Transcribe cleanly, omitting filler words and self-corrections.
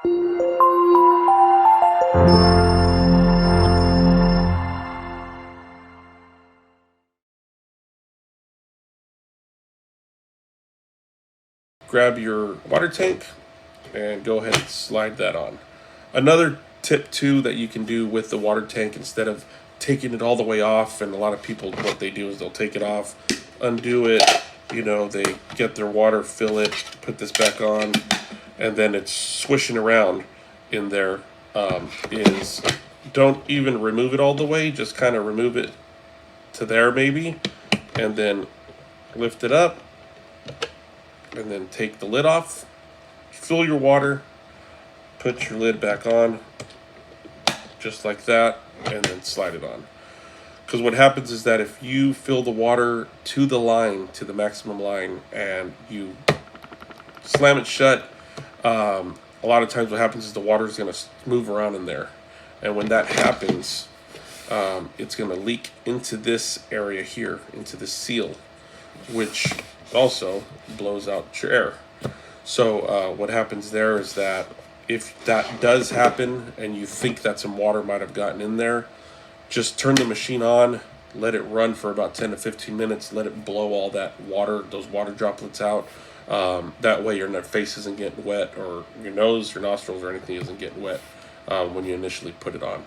Grab your water tank and go ahead and slide that on. Another tip too that you can do with the water tank, instead of taking it all the way off, and a lot of people, what they do is they'll take it off, undo it, they get their water, fill it, put this back on, and then it's swishing around in there. Is don't even remove it all the way, just kind of remove it to there maybe, and then lift it up, and then take the lid off, fill your water, put your lid back on, just like that, and then slide it on. Because what happens is that if you fill the water to the line, to the maximum line, and you slam it shut, a lot of times what happens is the water is going to move around in there. And when that happens, it's going to leak into this area here, into the seal, which also blows out your air. So what happens there is that if that does happen and you think that some water might have gotten in there, just turn the machine on, let it run for about 10 to 15 minutes, let it blow all that water, those water droplets out. That way your face isn't getting wet, or your nose, your nostrils, or anything isn't getting wet when you initially put it on.